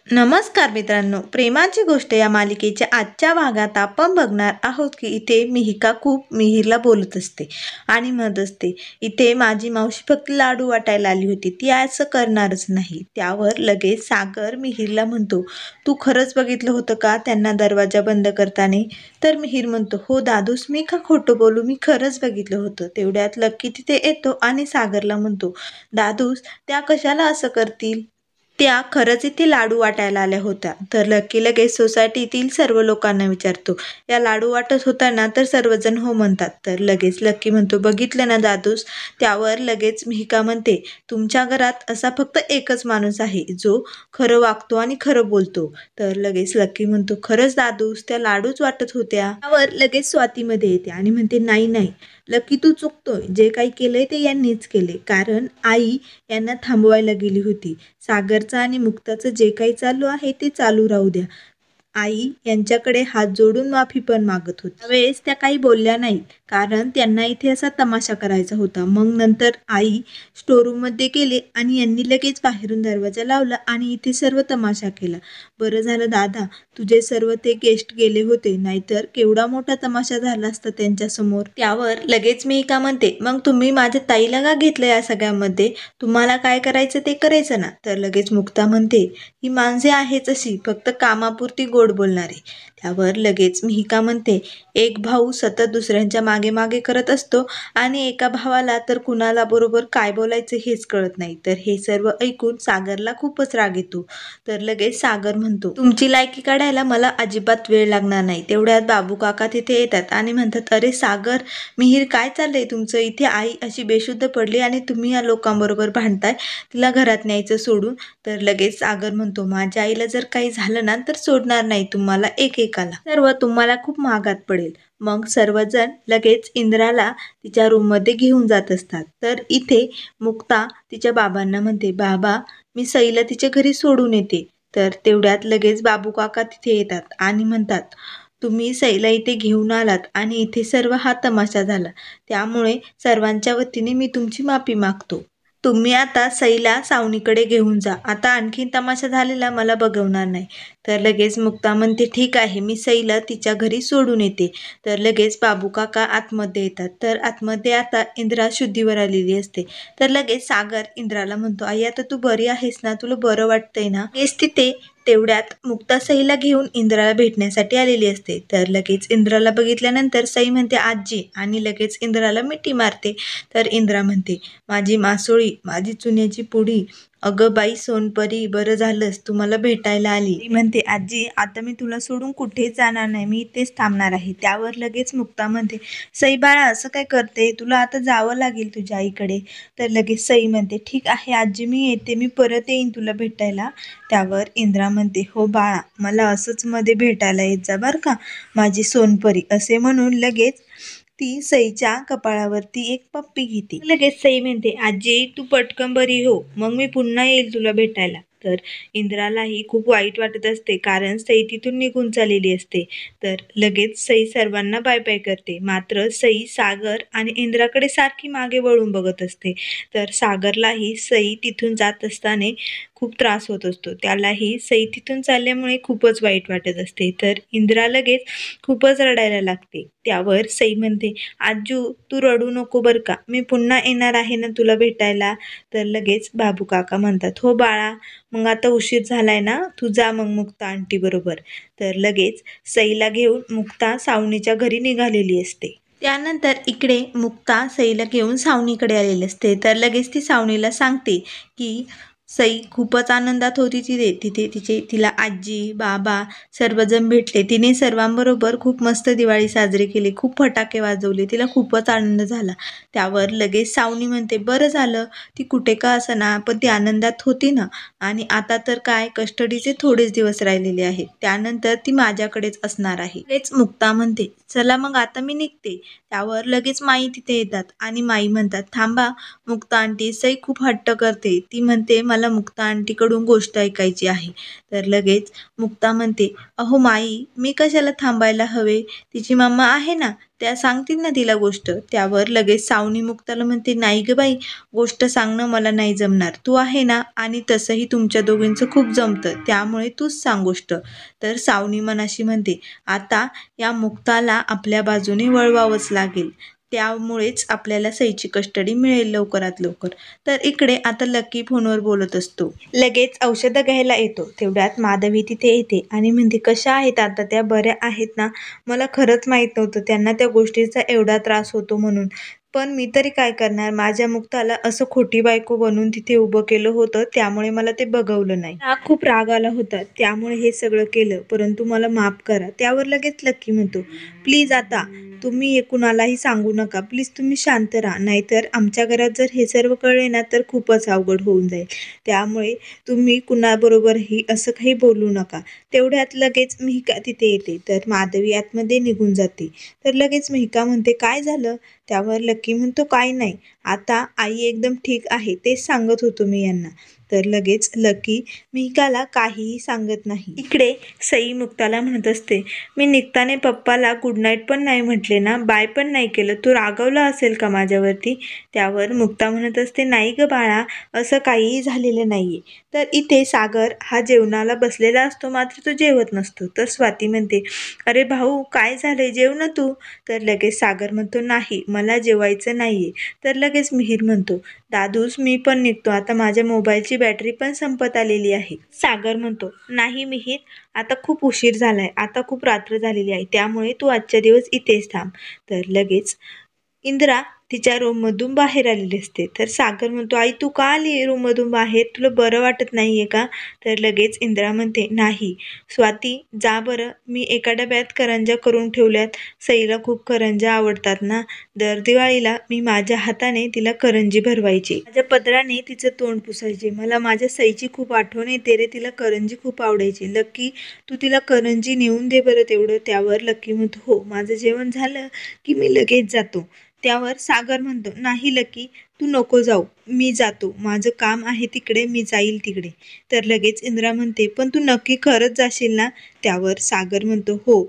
नमस्कार मित्रांनो, प्रेमाची गोष्ट या मालिकेच्या आजच्या भागात आपण बघणार आहोत की इथे मिहिका खूप मिहिरला बोलत असते आणि म्हणत असते, इथे माझी मावशी फक्त लाडू वाटायला आली होती, ती असं करणारच नाही. त्यावर लगेच सागर मिहिरला म्हणतो, तू खरंच बघितलं होतं का त्यांना दरवाजा बंद करताना? तर मिहिर म्हणतो, हो दादूस, मी का खोटं बोलू, मी खरंच बघितलं होतं. तेवढ्यात लक्की तिथे येतो आणि सागरला म्हणतो, दादूस, त्या कशाला असं करतील? त्या खरंच इथे लाडू वाटायला आल्या होत्या. तर लकी लगेच सोसायटीतील सर्व लोकांना विचारतो, या लाडू वाटत होताना? तर सर्वजण हो म्हणतात. तर लगेच लकी म्हणतो, बघितलं ना दादूस? त्यावर लगेच मिहिका म्हणते, तुमच्या घरात असा फक्त एकच माणूस आहे जो खरं वागतो आणि खरं बोलतो. तर लगेच लकी म्हणतो, खरंच दादूस, त्या लाडूच वाटत होत्या? त्यावर लगेच स्वातीमध्ये येते आणि म्हणते, नाही नाही लकी, तू चुकतोय. जे काही केलंय ते यांनीच केले, कारण आई यांना थांबवायला गेली होती. सागरचं आणि मुक्ताचं जे काही चालू आहे ते चालू राहू द्या. आई यांच्याकडे हात जोडून माफी पण मागत होती. त्यावेळेस त्या काही बोलल्या नाहीत, कारण त्यांना इथे असा तमाशा करायचा होता. मग नंतर आई स्टोरूममध्ये गेले आणि यांनी लगेच बाहेरून दरवाजा लावला आणि इथे सर्व तमाशा केला. बरं झालं दादा, तुझे सर्व ते गेस्ट गेले होते, नाहीतर केवढा मोठा तमाशा झाला असता त्यांच्यासमोर. त्यावर लगेच मी का म्हणते, मग तुम्ही माझ्या ताईला का घेतलं या सगळ्यामध्ये? तुम्हाला काय करायचं ते करायचं ना. तर लगेच मुक्ता म्हणते, ही माणसे आहेच अशी, फक्त कामापुरती गोड बोलणारी. त्यावर लगेच मिहिका म्हणते, एक भाऊ सतत दुसऱ्यांच्या मागे मागे करत असतो आणि एका भावाला तर कुणाला बरोबर काय बोलायचं हेच कळत नाही. तर हे सर्व ऐकून सागरला खूपच राग येतो. तर लगेच सागर म्हणतो, तुमची लायकी काढायला मला अजिबात वेळ लागणार नाही. तेवढ्यात बाबू काका तिथे येतात आणि म्हणतात, अरे सागर, मिहिर, काय चाललंय तुमचं? इथे आई अशी बेशुद्ध पडली आणि तुम्ही या लोकांबरोबर भांडताय, तिला घरात न्यायचं सोडून. तर लगेच सागर म्हणतो, माझ्या आईला जर काही झालं ना तर सोडणार नाही तुम्हाला एकेकाला, सर्व तुम्हाला खूप महागात पडेल. मग सर्वजण लगेच इंद्राला तिच्या रूममध्ये घेऊन जात असतात. तर इथे मुक्ता तिच्या बाबांना म्हणते, बाबा, मी सईला तिच्या घरी सोडून येते. तर तेवढ्यात लगेच बाबू काका तिथे येतात आणि म्हणतात, तुम्ही सईला इथे घेऊन आलात आणि इथे सर्व हा तमाशा झाला, त्यामुळे सर्वांच्या वतीने मी तुमची माफी मागतो. तुम्ही आता सईला सावनीकडे घेऊन जा. आता आणखीन तमाशा झालेला मला बघवणार नाही. तर लगेच मुक्ता म्हणते, ठीक आहे, मी सईला तिच्या घरी सोडून येते. तर लगेच बाबू काका आतमध्ये येतात. तर आतमध्ये आता इंद्रा शुद्धीवर आलेली असते. तर लगेच सागर इंद्राला म्हणतो, आई, आता तू बरी आहेस ना? तुला बरं वाटतंय ना? हेच तिथे तेवढ्यात मुक्ता सईला घेऊन इंद्राला भेटण्यासाठी आलेली असते. तर लगेच इंद्राला बघितल्यानंतर सई म्हणते, आजी, आणि लगेच इंद्राला मिठी मारते. तर इंद्रा म्हणते, माझी मासोळी, माझी चुन्याची पुडी, अगं बाई सोनपरी, बरं झालंस तू मला भेटायला आली. ती म्हणते, आजी, आता मी तुला सोडून कुठेच जाणार नाही, मी इथेच थांबणार आहे. त्यावर लगेच मुक्ता म्हणते, सई बाळा, असं काय करते? तुला आता जावं लागेल तुझ्या आईकडे. तर लगेच सई म्हणते, ठीक आहे आजी, मी येते, मी परत येईन तुला भेटायला. त्यावर इंद्रा म्हणते, हो बाळा, मला असंच मध्ये भेटायला येत जा बरं का, माझी सोनपरी. असे म्हणून लगेच ती सईच्या कपाळावरती एक पप्पी घेते. लगेच सई म्हणते, आजी, तू पटकन बरी हो, मग मी पुन्हा येईल तुला भेटायला. तर इंद्रालाही खूप वाईट वाटत असते, कारण सई तिथून निघून चाललेली असते. तर लगेच सई सर्वांना बाय बाय करते. मात्र सई सागर आणि इंद्राकडे सारखी मागे वळून बघत असते. तर सागरलाही सई तिथून जात असताना खूप त्रास होत असतो. त्यालाही सई तिथून चालल्यामुळे खूपच वाईट वाटत असते. तर इंद्रा लगेच खूपच रडायला लागते. त्यावर सई म्हणते, आजू, तू रडू नको बरं का, मी पुन्हा येणार आहे ना तुला भेटायला. तर लगेच बाबू काका म्हणतात, हो बाळा, मग आता उशीर झालाय ना, तू जा मग मुक्ता आंटी बरोबर. तर लगेच सईला घेऊन मुक्ता सावनीच्या घरी निघालेली असते. त्यानंतर इकडे मुक्ता सईला घेऊन सावनीकडे आलेली असते. तर लगेच ती सावनीला सांगते की सई खूपच आनंदात होती. तिला आजी, बाबा सर्वजण भेटले. तिने सर्वांबरोबर खूप मस्त दिवाळी साजरी केली, खूप फटाके वाजवले, तिला खूपच आनंद झाला. त्यावर लगेच सावनी म्हणते, बरं झालं, ती कुठे का असना पण ती आनंदात होती ना. आणि आता तर काय, कस्टडीचे थोडेच दिवस राहिलेले आहेत, त्यानंतर ती माझ्याकडेच असणार आहे. लगेच मुक्ता म्हणते, चला मग आता मी निघते. त्यावर लगेच माई तिथे येतात आणि माई म्हणतात, थांबा मुक्ता आंटी, सई खूप हट्ट करते, ती म्हणते मला मुक्ता आंटीकडून गोष्ट ऐकायची आहे. तर लगेच मुक्ता म्हणते, अहो माई, मी कशाला थांबायला हवे, तिची मम्मा आहे ना, त्या सांगतील ना तिला गोष्ट. त्यावर लगेच सावनी मुक्ताला म्हणते, नाही ग बाई, गोष्ट सांगणं मला नाही जमणार, तू आहे ना, आणि तसंही तुमच्या दोघींचं खूप जमतं, त्यामुळे तूच सांग गोष्ट. तर सावनी मनाशी म्हणते, आता या मुक्ताला आपल्या बाजूने वळवावंच लागेल, त्यामुळेच आपल्याला सईची कस्टडी मिळेल लवकरात लवकर. तर इकडे आता लकी फोनवर बोलत असतो. लगेच औषधं घ्यायला येतो. तेवढ्यात माधवी तिथे येते आणि म्हणते, कशा आहेत आता त्या, बऱ्या आहेत ना? मला खरंच माहीत नव्हतं त्यांना त्या गोष्टीचा एवढा त्रास होतो म्हणून. पण मी तरी काय करणार, माझ्या मुक्ताला असं खोटी बायको बनवून तिथे उभं केलं होतं, त्यामुळे मला ते बघवलं नाही. मला खूप राग आला होता, त्यामुळे हे सगळं केलं, परंतु मला माफ करा. त्यावर लगेच लक्की म्हणतो, प्लीज आता तुम्ही हे कुणालाही सांगू नका, प्लीज तुम्ही शांत राहा, नाहीतर आमच्या घरात जर हे सर्व कळले ना तर खूपच अवघड होऊन जाईल. त्यामुळे तुम्ही कुणाबरोबरही असं काही बोलू नका. तेवढ्यात लगेच मिहिका तिथे येते. तर माधवी आतमध्ये निघून जाते. तर लगेच मिहिका म्हणते, काय झालं? त्यावर लकी म्हणतो, काय नाही, आता आई एकदम ठीक आहे, तेच सांगत होतो मी यांना. तर लगेच लकी मिहिकाला काहीही सांगत नाही. इकडे सई मुक्ताला म्हणत असते, मी निघताने पप्पाला गुड नाईट पण नाही म्हटले ना, बाय पण नाही केलं, तू रागवला असेल का माझ्यावरती? त्यावर मुक्ता म्हणत असते, नाही ग बाळा, असं काहीही झालेलं नाहीये. तर इथे सागर हा जेवणाला बसलेला असतो, मात्र तो जेवत नसतो. तर स्वाती म्हणते, अरे भाऊ, काय झालंय, जेव ना तू. तर लगेच सागर म्हणतो, नाही, मला जेवायचं नाहीये. तर लगेच मिहीर म्हणतो, दादूस, मी पण निघतो, आता माझ्या मोबाईलची बॅटरी पण संपत आलेली आहे. सागर म्हणतो, नाही मिहीर, आता खूप उशीर झालाय, आता खूप रात्र झालेली आहे, त्यामुळे तू आजच्या दिवस इथेच थांब. तर लगेच इंदिरा तिच्या रूममधून बाहेर आलेली असते. तर सागर म्हणतो, आई तू का आली रूममधून बाहेर, तुला बरं वाटत नाहीये का? तर लगेच इंदिरा म्हणते, नाही स्वाती, जा बरं, मी एका डब्यात करंज्या करून ठेवल्यात, सईला खूप करंज्या आवडतात ना, दर दिवाळीला मी माझ्या हाताने तिला करंजी भरवायची, माझ्या पदराने तिचं तोंड पुसायचे, मला माझ्या सईची खूप आठवण येते रे, तिला करंजी खूप आवडायची. लकी, तू तिला करंजी नेऊन दे बरं तेवढं. त्यावर लकी म्हणतो, हो, माझं जेवण झालं की मी लगेच जातो. त्यावर सागर म्हणतो, नाही लकी, तू नको जाऊ, मी जातो, माझं काम आहे तिकडे, मी जाईल तिकडे. तर लगेच इंदिरा म्हणते, पण तू नक्की खरंच जाशील ना? त्यावर सागर म्हणतो, हो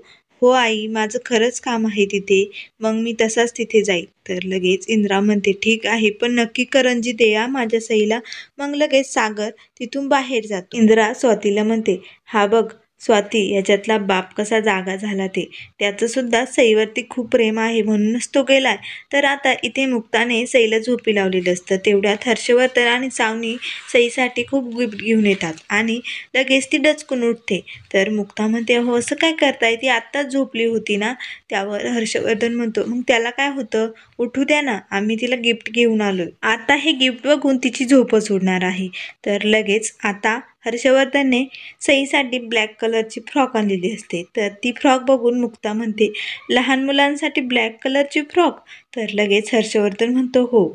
हो आई, माझं खरंच काम आहे तिथे, मग मी तसाच तिथे जाईल. तर लगेच इंदिरा म्हणते, ठीक आहे, पण नक्की करंजी दे या माझ्या सईला. मग लगेच सागर तिथून बाहेर जातो. इंदिरा स्वातीला म्हणते, हा बघ स्वाती, याच्यातला बाप कसा जागा झाला ते, त्याचं सुद्धा सईवरती खूप प्रेम आहे म्हणूनच तो गेलाय. तर आता इथे मुक्ताने सईला झोपी लावलेलं असतं. तेवढ्यात हर्षवर्धन आणि सावनी सईसाठी खूप गिफ्ट घेऊन येतात आणि लगेच ती डचकून उठते. तर मुक्ता म्हणते, हो असं काय करताय, ती आत्ताच झोपली होती ना. त्यावर हर्षवर्धन म्हणतो, मग त्याला काय होतं, उठू द्या ना, आम्ही तिला गिफ्ट घेऊन आलोय, आता हे गिफ्ट बघून तिची झोपच उडणार आहे. तर लगेच आता हर्षवर्धनने सईसाठी ब्लॅक कलरची फ्रॉक आणलेली असते. तर ती फ्रॉक बघून मुक्ता म्हणते, लहान मुलांसाठी ब्लॅक कलरची फ्रॉक? तर लगेच हर्षवर्धन म्हणतो, हो,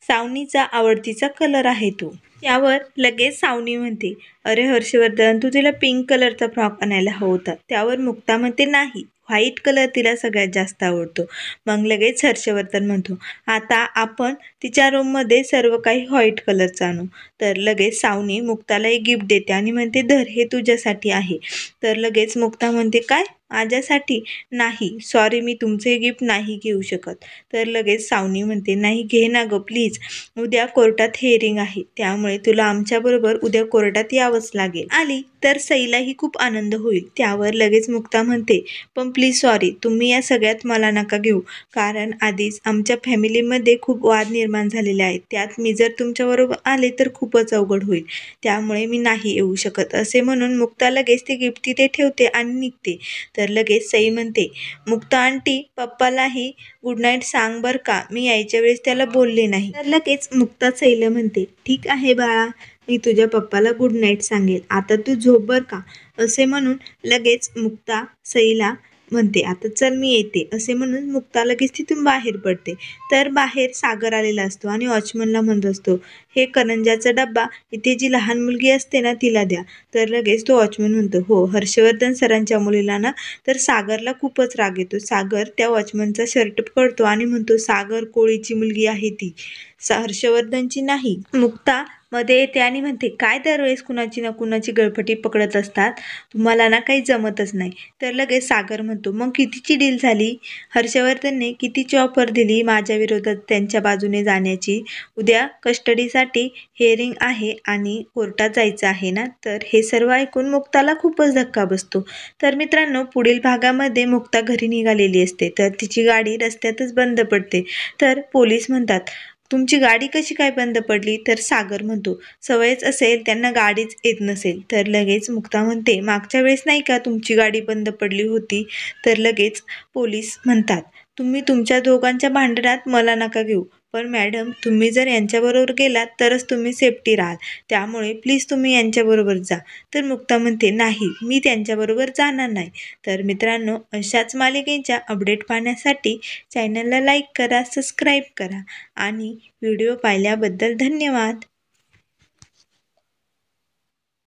सावनीचा आवडतीचा कलर आहे तो. त्यावर लगेच सावनी म्हणते, अरे हर्षवर्धन, तू तिला पिंक कलरचा फ्रॉक आणायला हवा होता. त्यावर मुक्ता म्हणते, नाही, व्हाईट कलर तिला सगळ्यात जास्त आवडतो. मग लगेच हर्षवर्धन म्हणतो, आता आपण तिच्या रूममध्ये सर्व काही व्हाईट कलरचं आणू. तर लगेच सावनी मुक्ताला एक गिफ्ट देते आणि म्हणते, धर, हे तुझ्यासाठी आहे. तर लगेच मुक्ता म्हणते, काय, माझ्यासाठी? नाही, सॉरी, मी तुमचे गिफ्ट नाही घेऊ शकत. तर लगेच सावनी म्हणते, नाही, घे ना गं प्लीज, उद्या कोर्टात हिअरिंग आहे, त्यामुळे तुला आमच्याबरोबर उद्या कोर्टात यावंच लागेल, आली तर सईलाही खूप आनंद होईल. त्यावर लगेच मुक्ता म्हणते, पण प्लीज सॉरी, तुम्ही या सगळ्यात मला नका घेऊ, कारण आधीच आमच्या फॅमिलीमध्ये खूप वाद निर्माण झालेले आहेत, त्यात मी जर तुमच्याबरोबर आले तर खूपच अवघड होईल, त्यामुळे मी नाही येऊ शकत. असे म्हणून मुक्ता लगेच ती गिफ्ट तिथे ठेवते आणि निघते. तर लगेच सई म्हणते, मुक्ता आंटी, पप्पालाही गुड नाईट सांग बरं का, मी यायच्या वेळेस त्याला बोलले नाही. तर लगेच मुक्ता सईला म्हणते, ठीक आहे बाळा, मी तुझ्या पप्पाला गुड नाईट सांगेल, आता तू झोप बरं का. असे म्हणून लगेच मुक्ता सईला म्हणते, आता चल मी येते. असे म्हणून मुक्ता लगेच तिथून बाहेर पडते. तर बाहेर सागर आलेला असतो आणि वॉचमनला म्हणत असतो, हे करंजाचा डब्बा इथे जी लहान मुलगी असते ना तिला द्या. तर लगेच तो वॉचमन म्हणतो, हो, हर्षवर्धन सरांच्या मुलीला ना. तर सागरला खूपच राग येतो. सागर त्या वॉचमनचा शर्ट पकडतो आणि म्हणतो, सागर, कोळीची मुलगी आहे ती, हर्षवर्धनची नाही. मुक्ता मध्ये येते आणि म्हणते, काय दरवेळेस कुणाची ना कुणाची गळफटी पकडत असतात, तुम्हाला ना काही जमतच नाही. तर लगेच सागर म्हणतो, मग कितीची डील झाली? हर्षवर्धनने कितीची ऑफर दिली माझ्या विरोधात त्यांच्या बाजूने जाण्याची? उद्या कस्टडीसाठी हिअरिंग आहे आणि कोर्टात जायचं आहे ना. तर हे सर्व ऐकून मुक्ताला खूपच धक्का बसतो. तर मित्रांनो, पुढील भागामध्ये मुक्ता घरी निघालेली असते, तर तिची गाडी रस्त्यातच बंद पडते. तर पोलीस म्हणतात, तुमची गाडी कशी काय बंद पडली? तर सागर म्हणतो, सवयच असेल, त्यांना गाडीच येत नसेल. तर लगेच मुक्ता म्हणते, मागच्या वेळेस नाही का तुमची गाडी बंद पडली होती? तर लगेच पोलीस म्हणतात, तुम्ही तुमच्या दोघांच्या भांडणात मला नका घेऊ, पण मॅडम तुम्ही जर यांच्याबरोबर गेलात तरच तुम्ही सेफ्टी राहाल, त्यामुळे प्लीज तुम्ही यांच्याबरोबर जा. तर मुक्ता म्हणते, नाही, मी त्यांच्याबरोबर जाणार नाही. तर मित्रांनो, अशाच मालिकेच्या अपडेट पाहण्यासाठी चॅनलला लाईक करा, सबस्क्राईब करा आणि व्हिडिओ पाहिल्याबद्दल धन्यवाद.